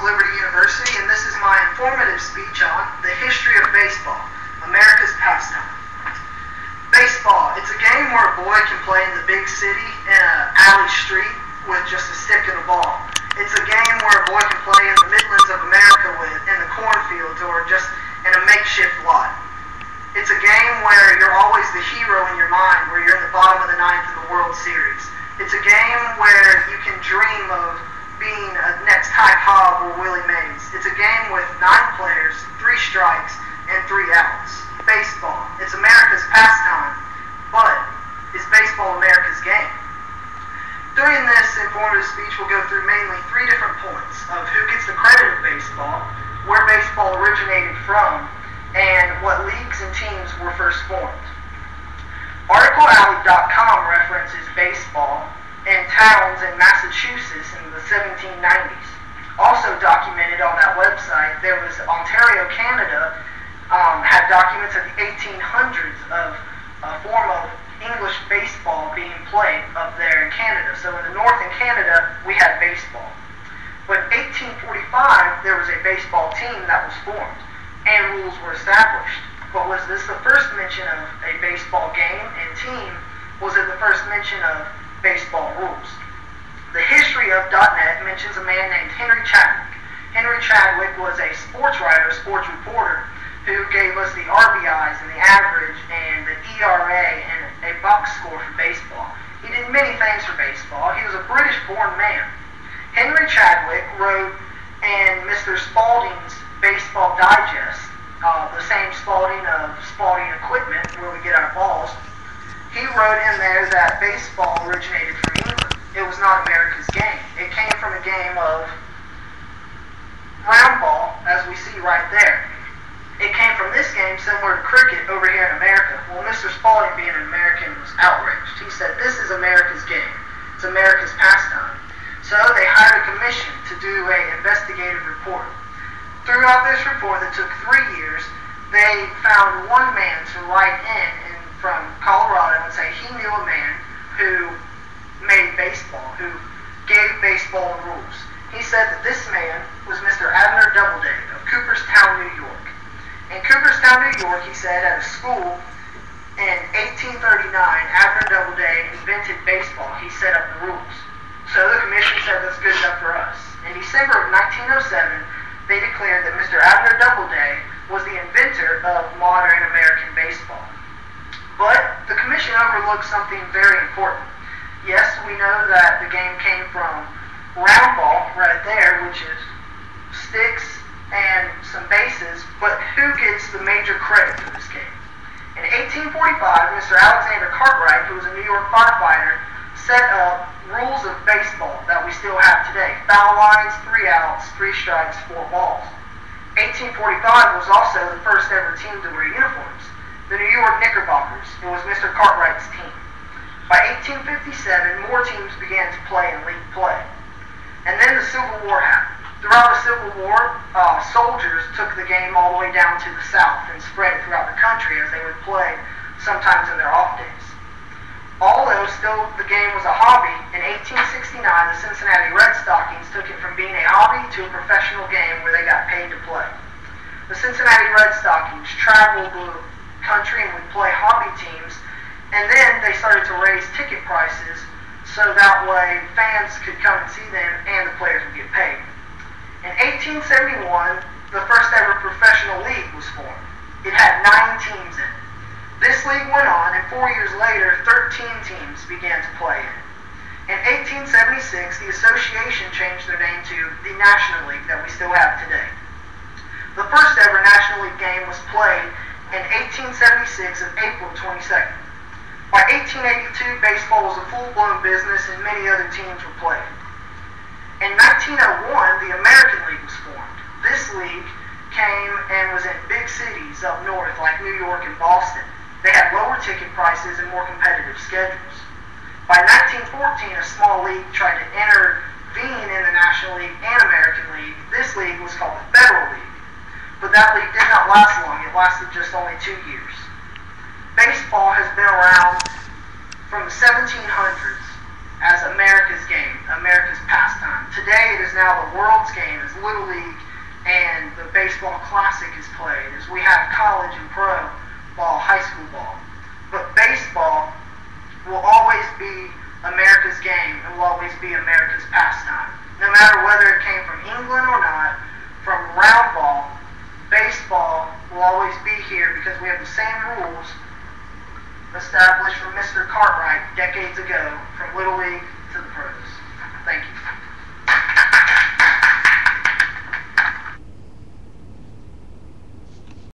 Liberty University, and this is my informative speech on the history of baseball, America's pastime. Baseball, it's a game where a boy can play in the big city in an alley street with just a stick and a ball. It's a game where a boy can play in the Midlands of America in the cornfields or just in a makeshift lot. It's a game where you're always the hero in your mind, where you're in the bottom of the ninth in the World Series. It's a game where you can dream of being a next Ty Cobb or Willie Mays. It's a game with 9 players, 3 strikes, and 3 outs. Baseball. It's America's pastime, but is baseball America's game? During this informative speech, we'll go through mainly 3 different points of who gets the credit of baseball, where baseball originated from, and what leagues and teams were first formed. ArticleAlley.com references baseball in towns in Massachusetts in the 1790s. Also documented on that website, there was Ontario, Canada, had documents of the 1800s of a form of English baseball being played up there in Canada. So in the north in Canada, we had baseball. But in 1845, there was a baseball team that was formed, and rules were established. But was this the first mention of a baseball game and team? Was it the first mention of baseball rules? The history of .net mentions a man named Henry Chadwick. Henry Chadwick was a sports writer, a sports reporter, who gave us the RBIs and the average and the ERA and a box score for baseball. He did many things for baseball. He was a British-born man. Henry Chadwick wrote in Mr. Spalding's Baseball Digest, the same Spalding of Spalding Equipment, where we get our balls. He wrote in there that baseball originated from England. It was not America's game. It came from a game of round ball, as we see right there. It came from this game similar to cricket over here in America. Well, Mr. Spalding, being an American, was outraged. He said, this is America's game. It's America's pastime. So they hired a commission to do an investigative report. Throughout this report that took 3 years, they found one man to write in from Colorado and say he knew a man who made baseball, who gave baseball the rules. He said that this man was Mr. Abner Doubleday of Cooperstown, New York. In Cooperstown, New York, he said at a school in 1839, Abner Doubleday invented baseball. He set up the rules. So the commission said that's good enough for us. In December of 1907, they declared that Mr. Abner Doubleday was the inventor of modern American baseball. But the commission overlooked something very important. Yes, we know that the game came from round ball right there, which is sticks and some bases, but who gets the major credit for this game? In 1845, Mr. Alexander Cartwright, who was a New York firefighter, set up rules of baseball that we still have today. Foul lines, 3 outs, 3 strikes, 4 balls. 1845 was also the first ever team to wear uniforms. The New York Knickerbockers. It was Mr. Cartwright's team. By 1857, more teams began to play in league play. And then the Civil War happened. Throughout the Civil War, soldiers took the game all the way down to the South and spread it throughout the country as they would play sometimes in their off days. Although still the game was a hobby, in 1869 the Cincinnati Red Stockings took it from being a hobby to a professional game where they got paid to play. The Cincinnati Red Stockings traveled the country and would play hobby teams, and then they started to raise ticket prices so that way fans could come and see them and the players would get paid. In 1871, the first ever professional league was formed. It had 9 teams in it. This league went on, and 4 years later, 13 teams began to play in it. In 1876, the association changed their name to the National League that we still have today. The first ever National League game was played in 1876 of April 22nd. By 1882, baseball was a full-blown business and many other teams were played. In 1901, the American League was formed. This league came and was in big cities up north like New York and Boston. They had lower ticket prices and more competitive schedules. By 1914, a small league tried to intervene in the National League and American League. This league was called the Federal League. But that league did not last long. It lasted just only 2 years. Baseball has been around from the 1700s as America's game, America's pastime. Today it is now the world's game as Little League and the baseball classic is played, as we have college and pro ball, high school ball. But baseball will always be America's game and will always be America's pastime. No matter whether it came from England or not, from round ball, baseball will always be here because we have the same rules established from Mr. Cartwright decades ago, from Little League to the pros.